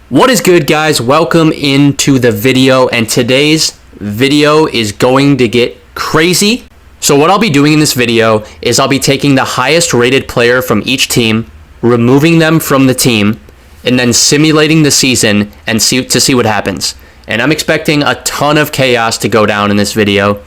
What is good, guys? Welcome into the video, and today's video is going to get crazy. So what I'll be doing in this video is I'll be taking the highest rated player from each team, removing them from the team, and then simulating the season and see what happens. And I'm expecting a ton of chaos to go down in this video.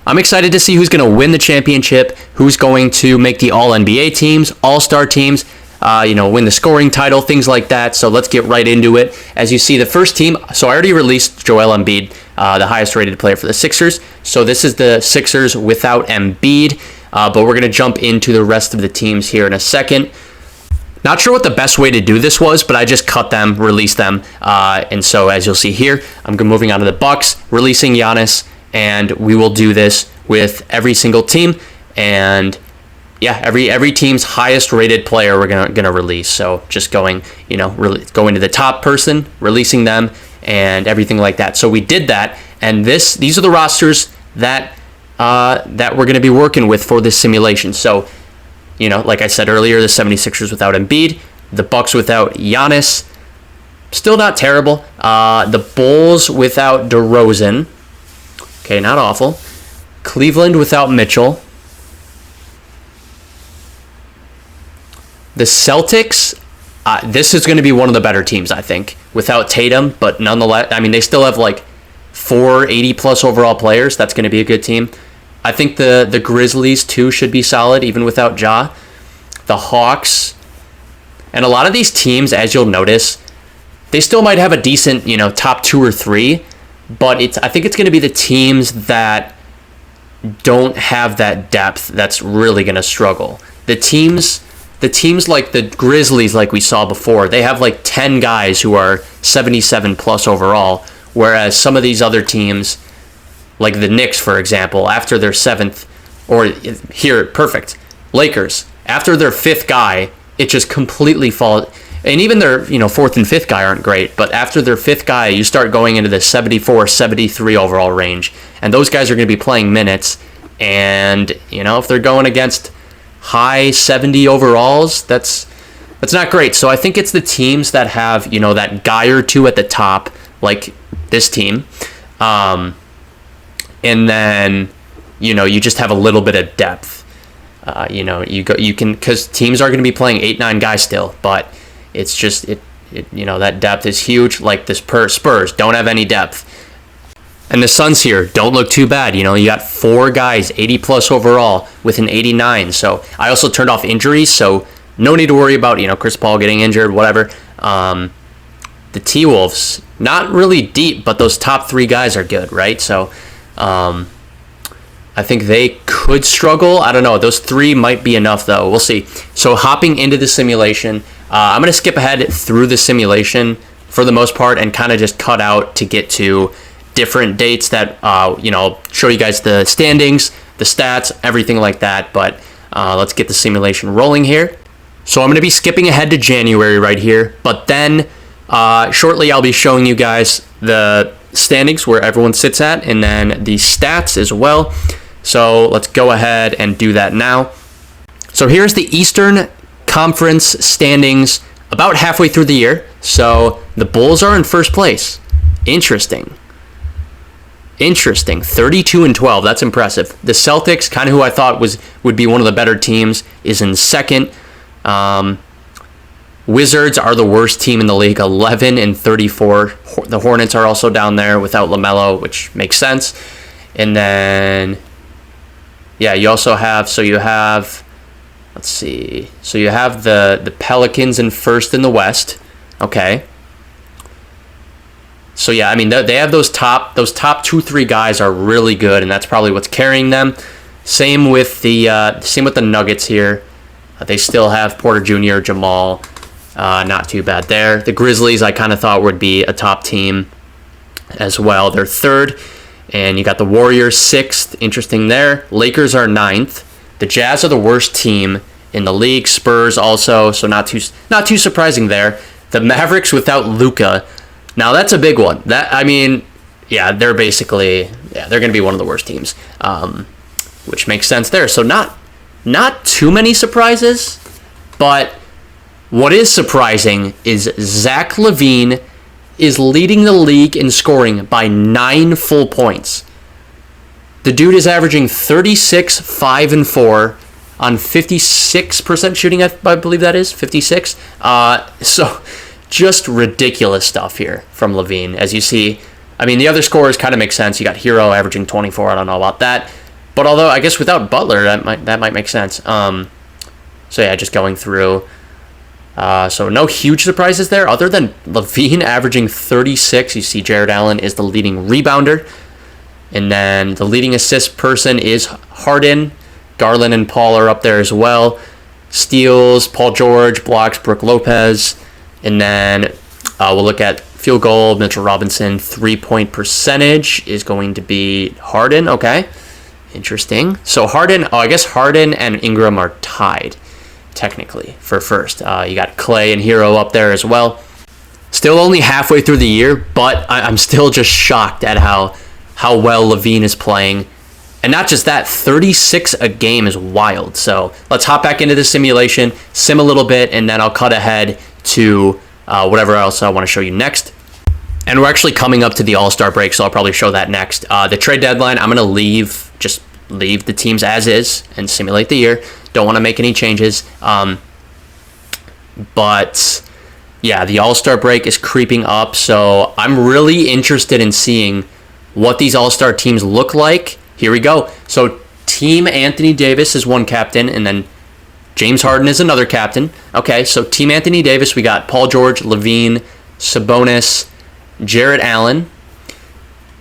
I'm excited to see who's going to win the championship, who's going to make the All-NBA teams, All-Star teams, win the scoring title, things like that. So let's get right into it. As you see, the first team, so I already released Joel Embiid, the highest rated player for the Sixers. So this is the Sixers without Embiid, but we're going to jump into the rest of the teams here in a second. Not sure what the best way to do this was, but I just cut them, released them. And so as you'll see here, I'm moving on to the Bucks, releasing Giannis, and we will do this with every single team. And yeah, every team's highest rated player we're gonna release. So just going to the top person, releasing them, and everything like that. So we did that, and these are the rosters that we're gonna be working with for this simulation. So, like I said earlier, the 76ers without Embiid, the Bucks without Giannis, still not terrible. The Bulls without DeRozan, okay, not awful. Cleveland without Mitchell. The Celtics, this is going to be one of the better teams, I think, without Tatum, but nonetheless, I mean, they still have like 4 80-plus overall players. That's going to be a good team. I think the Grizzlies, too, should be solid, even without Ja. The Hawks, and a lot of these teams, as you'll notice, they still might have a decent, top 2 or 3, but I think it's going to be the teams that don't have that depth that's really going to struggle. The teams like the Grizzlies, like we saw before, they have like 10 guys who are 77 plus overall, whereas some of these other teams, like the Knicks, for example, after their 7th, or here, perfect, Lakers, after their 5th guy, it just completely falls. And even their 4th and 5th guy aren't great, but after their 5th guy, you start going into the 74, 73 overall range, and those guys are going to be playing minutes, and if they're going against high 70 overalls, that's not great. So I think it's the teams that have that guy or two at the top, like this team, and then you just have a little bit of depth. You can, because teams are going to be playing 8-9 guys still, but it's just that depth is huge. Like this Spurs don't have any depth. And the Suns here don't look too bad. You got 4 guys, 80 plus overall with an 89. So I also turned off injuries, so no need to worry about, Chris Paul getting injured, whatever. The T-Wolves, not really deep, but those top 3 guys are good, right? So I think they could struggle. I don't know. Those 3 might be enough, though. We'll see. So hopping into the simulation, I'm going to skip ahead through the simulation for the most part and kind of just cut out to get to different dates that I'll show you guys the standings, the stats, everything like that. But let's get the simulation rolling here. So I'm going to be skipping ahead to January right here, but then shortly I'll be showing you guys the standings where everyone sits at, and then the stats as well. So let's go ahead and do that now. So here's the Eastern Conference standings about halfway through the year. So the Bulls are in first place. Interesting, 32-12. That's impressive. The Celtics, kind of who I thought would be one of the better teams, is in second. Wizards are the worst team in the league, 11-34. The Hornets are also down there without LaMelo, which makes sense. And then, yeah, you also have, let's see. So you have the Pelicans in first in the West. Okay. So yeah, I mean they have those top 2-3 guys are really good, and that's probably what's carrying them. Same with the Nuggets here. They still have Porter Jr., Jamal, not too bad there. The Grizzlies I kind of thought would be a top team as well. They're third, and you got the Warriors 6th. Interesting there. Lakers are 9th. The Jazz are the worst team in the league. Spurs also, so not too surprising there. The Mavericks without Luka. Now that's a big one. They're going to be one of the worst teams, which makes sense there. So not too many surprises, but What is surprising is Zach LaVine is leading the league in scoring by 9 full points. The dude is averaging 36, 5, and 4 on 56% shooting, I believe that is, 56. So just ridiculous stuff here from LaVine. As you see, I mean, the other scorers kind of make sense. You got Hero averaging 24. I don't know about that. But although, I guess without Butler, that might make sense. So yeah, just going through. So no huge surprises there, other than LaVine averaging 36. You see Jared Allen is the leading rebounder. And then the leading assist person is Harden. Garland and Paul are up there as well. Steals, Paul George, blocks, Brook Lopez. And then we'll look at field goal, Mitchell Robinson. 3-point percentage is going to be Harden. Okay, interesting. So I guess Harden and Ingram are tied, technically, for first. You got Clay and Hero up there as well. Still only halfway through the year, but I'm still just shocked at how well LaVine is playing. And not just that, 36 a game is wild. So let's hop back into the simulation, sim a little bit, and then I'll cut ahead to whatever else I want to show you next. And we're actually coming up to the All-Star break, so I'll probably show that next. The trade deadline, I'm going to leave the teams as is and simulate the year. Don't want to make any changes. But yeah, the All-Star break is creeping up, so I'm really interested in seeing what these All-Star teams look like. Here we go. So Team Anthony Davis is one captain, and then James Harden is another captain. Okay, so Team Anthony Davis, we got Paul George, LaVine, Sabonis, Jared Allen,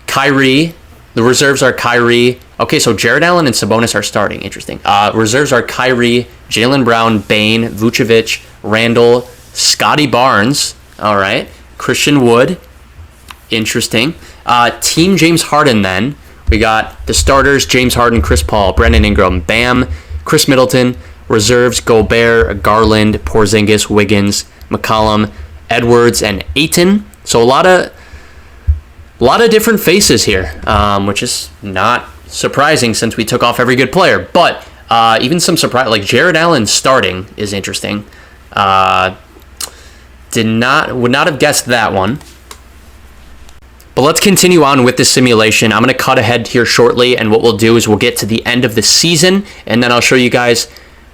Kyrie. The reserves are Kyrie. Okay, so Jared Allen and Sabonis are starting. Interesting. Reserves are Kyrie, Jaylen Brown, Bane, Vucevic, Randall, Scotty Barnes. All right. Christian Wood. Interesting. Team James Harden then. We got the starters, James Harden, Chris Paul, Brandon Ingram, Bam, Chris Middleton. Reserves, Gobert, Garland, Porzingis, Wiggins, McCollum, Edwards, and Ayton. So a lot of different faces here, which is not surprising since we took off every good player. But even some surprise, like Jared Allen starting is interesting. Would not have guessed that one. But let's continue on with this simulation. I'm going to cut ahead here shortly, and what we'll do is we'll get to the end of the season, and then I'll show you guys,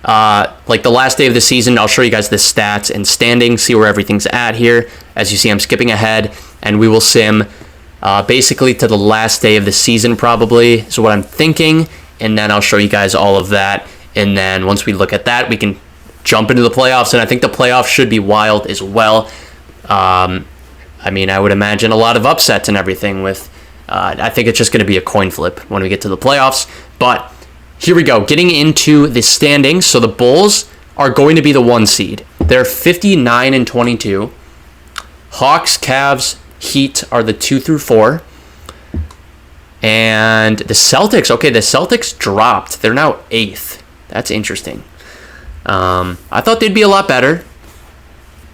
like the last day of the season, I'll show you guys the stats and standings, see where everything's at here. As you see, I'm skipping ahead, and we will sim basically to the last day of the season probably, is what I'm thinking, and then I'll show you guys all of that, and then once we look at that, we can jump into the playoffs, and I think the playoffs should be wild as well. I mean, I would imagine a lot of upsets and everything with, I think it's just going to be a coin flip when we get to the playoffs. But here we go, getting into the standings. So the Bulls are going to be the 1 seed. They're 59-22. Hawks, Cavs, Heat are the 2 through 4. And the Celtics, okay, the Celtics dropped. They're now 8th. That's interesting. I thought they'd be a lot better.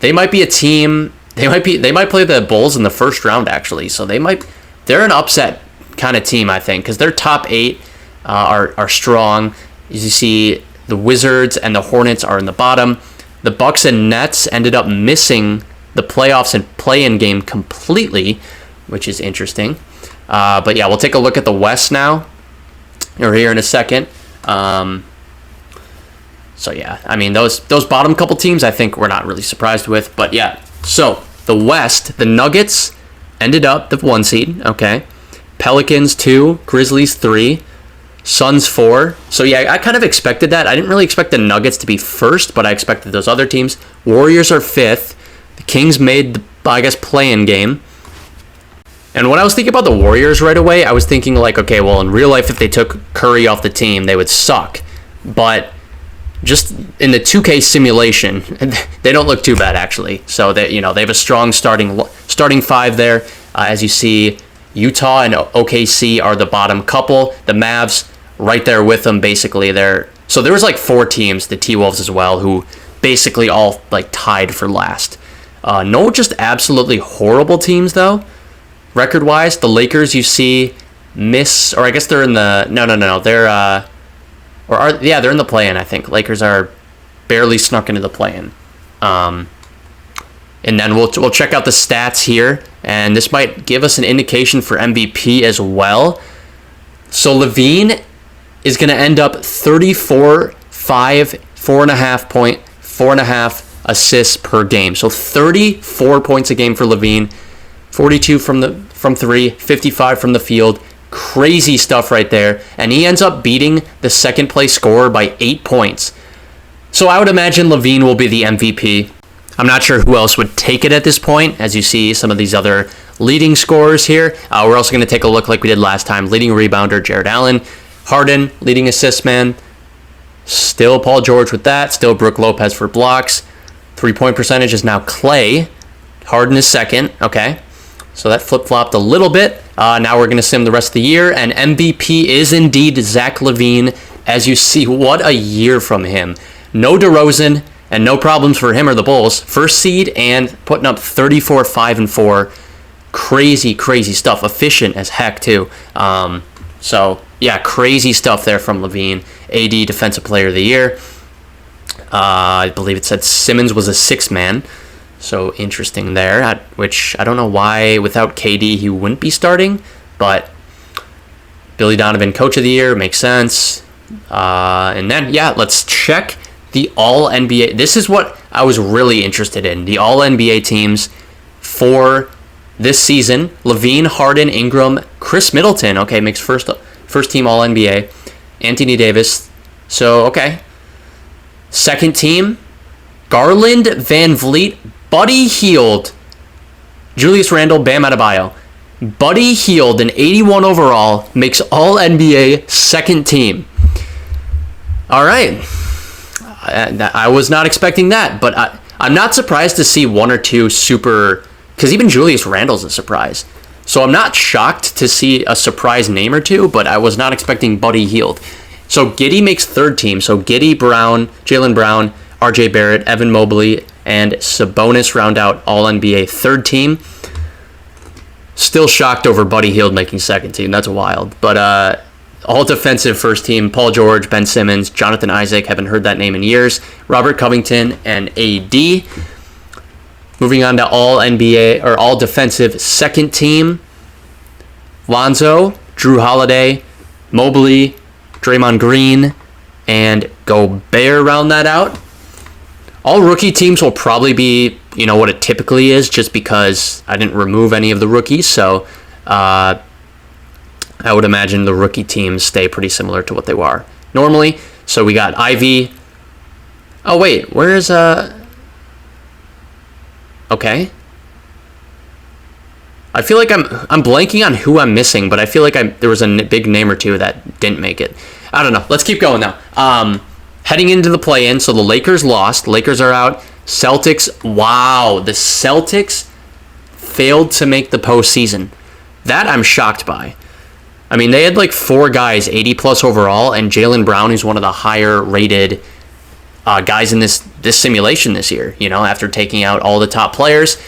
They might be a team. They might play the Bulls in the first round actually. So they're an upset kind of team, I think, because their top 8 are strong. As you see, the Wizards and the Hornets are in the bottom. The Bucks and Nets ended up missing the playoffs and play-in game completely, which is interesting. But yeah, we'll take a look at the West now, or here in a second. So yeah, I mean, those bottom couple teams I think we're not really surprised with. But yeah, so the West, the Nuggets ended up the 1 seed, okay. Pelicans 2, Grizzlies 3, Suns 4. So yeah, I kind of expected that. I didn't really expect the Nuggets to be first, but I expected those other teams. Warriors are 5th. The Kings made the, I guess, play-in game. And when I was thinking about the Warriors right away, I was thinking like, okay, well, in real life, if they took Curry off the team, they would suck. But just in the 2K simulation, they don't look too bad actually. So they have a strong starting 5 there. As you see, Utah and OKC are the bottom couple. The Mavs right there with them basically. So there was like 4 teams, the T-Wolves as well, who basically all like tied for last. No just absolutely horrible teams though. Record-wise, the Lakers you see miss, or I guess they're in the no. They're they're in the play-in. I think Lakers are barely snuck into the play-in. And then we'll check out the stats here, and this might give us an indication for MVP as well. So LaVine is going to end up 34, 5, 4.5 point, 4.5 assists per game. So 34 points a game for LaVine, 42 from three, 55 from the field. Crazy stuff right there. And he ends up beating the second place scorer by 8 points. So I would imagine LaVine will be the MVP. I'm not sure who else would take it at this point, as you see some of these other leading scorers here. We're also going to take a look like we did last time. Leading rebounder, Jared Allen. Harden, leading assist man. Still Paul George with that. Still Brook Lopez for blocks. 3-point percentage is now Clay. Harden is second. Okay. So that flip-flopped a little bit. Now we're going to sim the rest of the year. And MVP is indeed Zach LaVine. As you see, what a year from him. No DeRozan. And no problems for him or the Bulls. First seed and putting up 34, 5, and 4. Crazy, crazy stuff. Efficient as heck, too. So, yeah, crazy stuff there from LaVine. AD Defensive Player of the Year. I believe it said Simmons was a sixth man. So, interesting there. Which, I don't know why without KD he wouldn't be starting. But Billy Donovan Coach of the Year. Makes sense. And then, yeah, let's check the All-NBA. This is what I was really interested in. The All-NBA teams for this season. LaVine, Harden, Ingram, Chris Middleton. Okay, makes first team All-NBA. Anthony Davis. So, okay. Second team. Garland, Van Vliet, Buddy Hield, Julius Randle, Bam Adebayo. Buddy Hield, an 81 overall, makes All-NBA second team. All right. I was not expecting that, but I'm not surprised to see one or two super, because even Julius Randle's a surprise. So I'm not shocked to see a surprise name or two, but I was not expecting Buddy Hield. So Giddey makes third team. So Giddey, Brown, Jaylen Brown, RJ Barrett, Evan Mobley, and Sabonis round out All-NBA third team. Still shocked over Buddy Hield making second team. That's wild. But all defensive first team, Paul George, Ben Simmons, Jonathan Isaac, haven't heard that name in years, Robert Covington, and AD. Moving on to all NBA, or all defensive second team, Lonzo, Drew Holiday, Mobley, Draymond Green, and Gobert round that out. All rookie teams will probably be, what it typically is, just because I didn't remove any of the rookies, so I would imagine the rookie teams stay pretty similar to what they were normally. So we got Ivy. Oh, wait. Where is... Okay. I feel like I'm blanking on who I'm missing, but I feel like there was a big name or two that didn't make it. I don't know. Let's keep going now. Heading into the play-in, so the Lakers lost. Lakers are out. Celtics, wow. The Celtics failed to make the postseason. That I'm shocked by. I mean, they had like four guys, 80-plus overall, and Jaylen Brown, who's one of the higher-rated guys in this simulation this year, after taking out all the top players.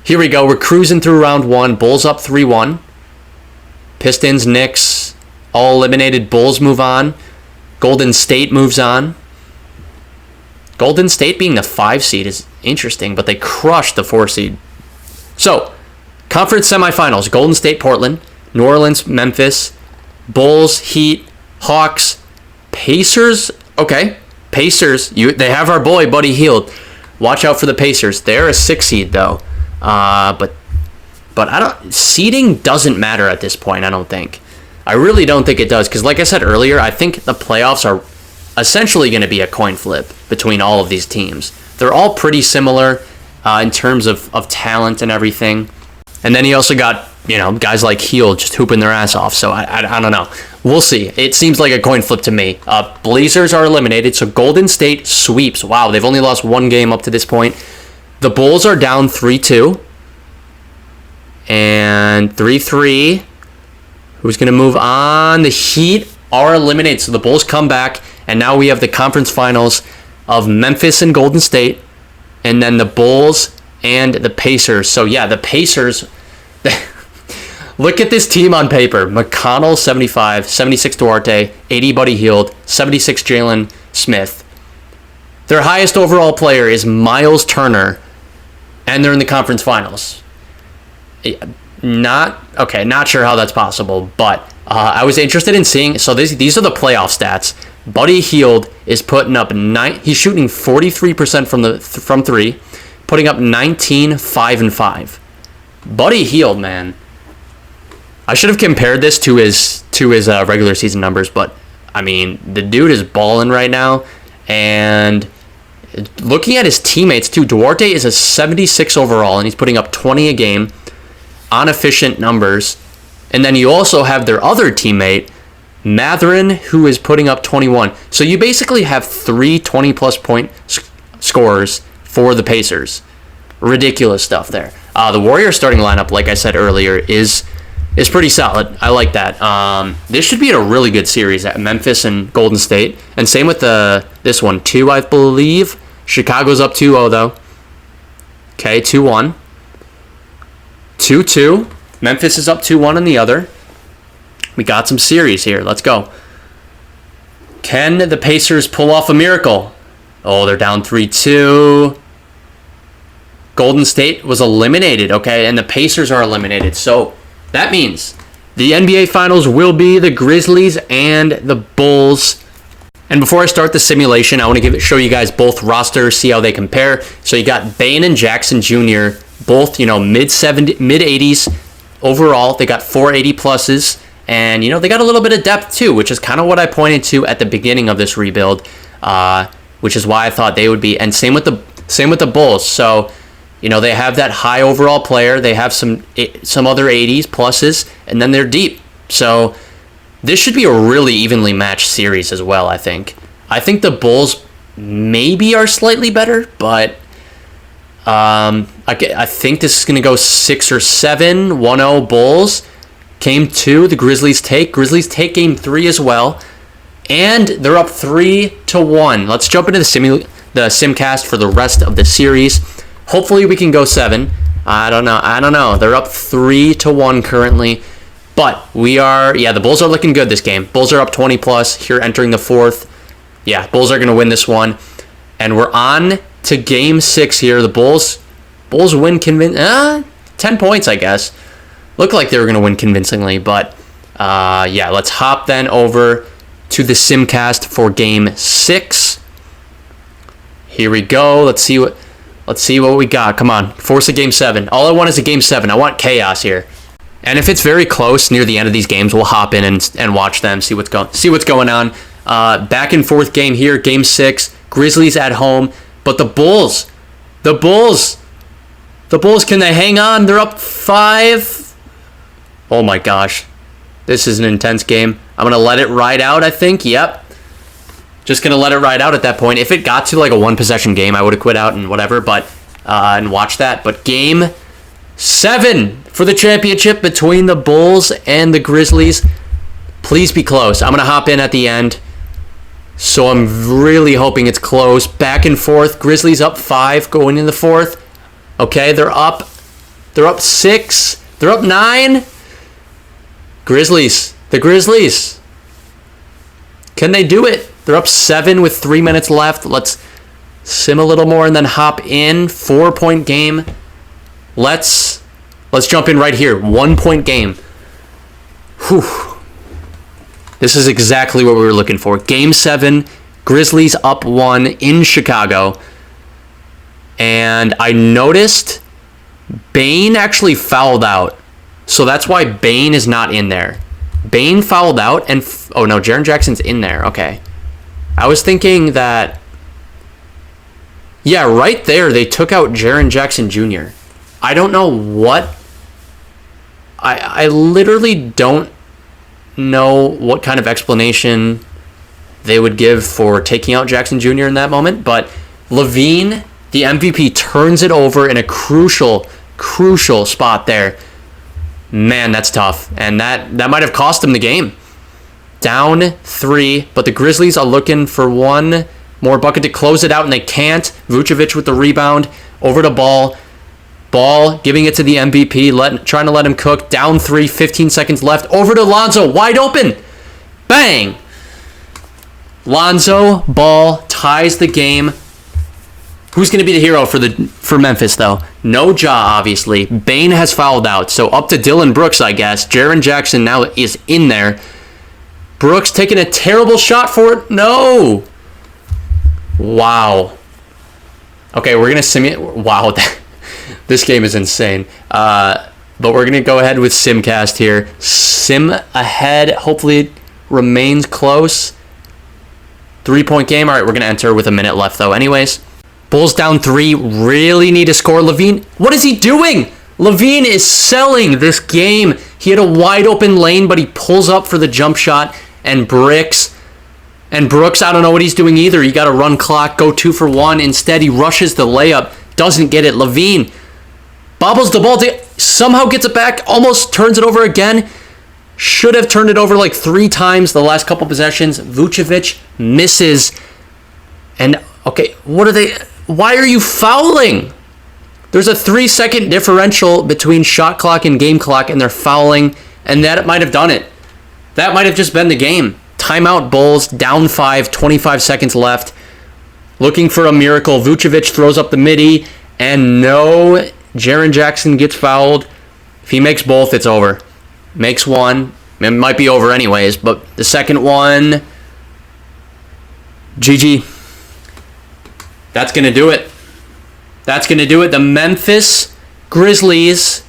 Here we go. We're cruising through round one. Bulls up 3-1. Pistons, Knicks, all eliminated. Bulls move on. Golden State moves on. Golden State being the 5 seed is interesting, but they crushed the 4 seed. So, conference semifinals, Golden State, Portland, New Orleans, Memphis, Bulls, Heat, Hawks, Pacers. Okay, Pacers. They have our boy, Buddy Hield. Watch out for the Pacers. They're a 6 seed, though. But I don't. Seeding doesn't matter at this point, I don't think. I really don't think it does, because like I said earlier, I think the playoffs are essentially going to be a coin flip between all of these teams. They're all pretty similar in terms of talent and everything. And then you also got, guys like Hield just hooping their ass off. So I don't know. We'll see. It seems like a coin flip to me. Blazers are eliminated, so Golden State sweeps. Wow, they've only lost one game up to this point. The Bulls are down 3-2. And 3-3. Who's going to move on? The Heat are eliminated, so the Bulls come back. And now we have the conference finals of Memphis and Golden State. And then the Bulls and the Pacers. So, yeah, the Pacers... Look at this team on paper. McConnell, 75. 76 Duarte. 80 Buddy Hield. 76 Jalen Smith. Their highest overall player is Miles Turner, and they're in the conference finals. Not sure how that's possible, but I was interested in seeing. So these are the playoff stats. Buddy Hield is putting up he's shooting 43% from three, putting up 19, 5, and 5. Buddy Hield, man. I should have compared this to his regular season numbers, but I mean, the dude is balling right now. And looking at his teammates too, Duarte is a 76 overall, and he's putting up 20 a game on efficient numbers. And then you also have their other teammate, Mathurin, who is putting up 21. So you basically have 3 20-plus point scorers for the Pacers. Ridiculous stuff there. The Warriors starting lineup, like I said earlier, is pretty solid. I like that. This should be a really good series at Memphis and Golden State. And same with this one, 2, I believe. Chicago's up 2-0, though. Okay, 2-1. 2-2. Memphis is up 2-1 on the other. We got some series here. Let's go. Can the Pacers pull off a miracle? Oh, they're down 3-2. Golden State was eliminated, okay? And the Pacers are eliminated. So that means the NBA Finals will be the Grizzlies and the Bulls. And before I start the simulation, I want to show you guys both rosters, see how they compare. So you got Bane and Jackson Jr., both, mid-80s overall. They got 480 pluses. And, they got a little bit of depth, too, which is kind of what I pointed to at the beginning of this rebuild, which is why I thought they would be. And same with the Bulls. So, they have that high overall player. They have some other 80s pluses, and then they're deep. So this should be a really evenly matched series as well, I think. I think the Bulls maybe are slightly better, but I think this is going to go 6 or 7, 1-0 Bulls. Game 2, the Grizzlies take. Grizzlies take game 3 as well. And they're up 3-1. Let's jump into the simcast for the rest of the series. Hopefully we can go 7. I don't know. They're up 3-1 currently. But the Bulls are looking good this game. Bulls are up 20 plus here entering the 4th. Yeah, Bulls are going to win this one. And we're on to game 6 here. The Bulls win 10 points, I guess. Looked like they were going to win convincingly, but let's hop then over to the simcast for game 6. Here we go. Let's see what we got. Come on, force a game 7. All I want is a game 7. I want chaos here. And if it's very close near the end of these games, we'll hop in and watch them, see what's going on. Back and forth game here, game 6. Grizzlies at home, but the Bulls, can they hang on? They're up 5. Oh my gosh. This is an intense game. I'm going to let it ride out, I think. Yep. Just going to let it ride out at that point. If it got to like a 1-possession game, I would have quit out and whatever, but and watch that. But game 7 for the championship between the Bulls and the Grizzlies. Please be close. I'm going to hop in at the end. So I'm really hoping it's close. Back and forth. Grizzlies up 5 going in the 4th. Okay, they're up 6. They're up 9. The Grizzlies. Can they do it? They're up 7 with 3 minutes left. Let's sim a little more and then hop in. 4-point game. Let's jump in right here. 1-point game. Whew. This is exactly what we were looking for. Game 7, Grizzlies up 1 in Chicago. And I noticed Bane actually fouled out. So that's why Bane is not in there. Bane fouled out and... oh, no, Jaren Jackson's in there. Okay. I was thinking that... yeah, right there, they took out Jaren Jackson Jr. I don't know what... I literally don't know what kind of explanation they would give for taking out Jackson Jr. in that moment, but LaVine, the MVP, turns it over in a crucial spot there. Man, that's tough. And that might have cost them the game. Down 3, but the Grizzlies are looking for one more bucket to close it out, and they can't. Vucevic with the rebound. Over to Ball. Ball giving it to the MVP, trying to let him cook. Down 3, 15 seconds left. Over to Lonzo, wide open. Bang! Lonzo Ball ties the game. Who's going to be the hero for Memphis, though? No Ja, obviously. Bane has fouled out, so up to Dylan Brooks, I guess. Jaren Jackson now is in there. Brooks taking a terrible shot for it. No! Wow. Okay, we're going to simulate. Wow, this game is insane. But we're going to go ahead with Simcast here. Sim ahead. Hopefully it remains close. 3-point game. All right, we're going to enter with a minute left, though. Anyways, Bulls down 3. Really need to score. LaVine, what is he doing? LaVine is selling this game. He had a wide open lane, but he pulls up for the jump shot and bricks. And Brooks, I don't know what he's doing either. He got a run clock, go 2 for 1. Instead, he rushes the layup, doesn't get it. LaVine bobbles the ball, somehow gets it back, almost turns it over again. Should have turned it over like 3 times the last couple possessions. Vucevic misses. And, okay, why are you fouling? There's a 3-second differential between shot clock and game clock, and they're fouling, and that might have done it. That might have just been the game. Timeout Bulls, down 5, 25 seconds left. Looking for a miracle. Vucevic throws up the midi, and no, Jaren Jackson gets fouled. If he makes both, it's over. Makes one. It might be over anyways, but the second one, GG. That's going to do it. That's going to do it. The Memphis Grizzlies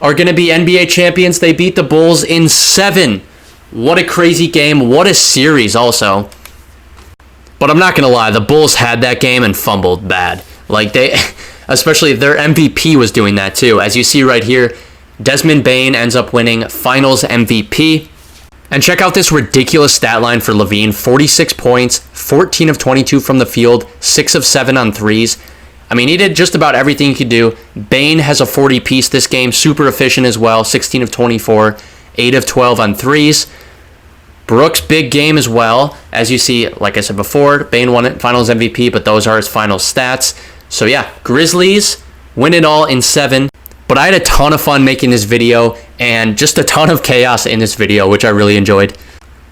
are going to be NBA champions. They beat the Bulls in 7. What a crazy game. What a series also. But I'm not going to lie. The Bulls had that game and fumbled bad. Like especially their MVP was doing that too. As you see right here, Desmond Bane ends up winning Finals MVP. And check out this ridiculous stat line for LaVine. 46 points, 14 of 22 from the field, 6 of 7 on threes. I mean, he did just about everything he could do. Bane has a 40-piece this game, super efficient as well, 16 of 24, 8 of 12 on threes. Brooks, big game as well. As you see, like I said before, Bane won Finals MVP, but those are his final stats. So yeah, Grizzlies win it all in 7. But I had a ton of fun making this video and just a ton of chaos in this video, which I really enjoyed.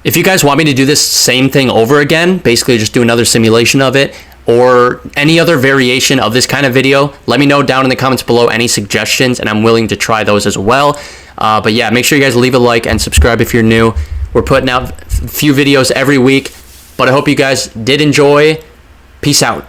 If you guys want me to do this same thing over again, basically just do another simulation of it, or any other variation of this kind of video, let me know down in the comments below any suggestions, and I'm willing to try those as well. But yeah, make sure you guys leave a like and subscribe if you're new. We're putting out a few videos every week, but I hope you guys did enjoy. Peace out.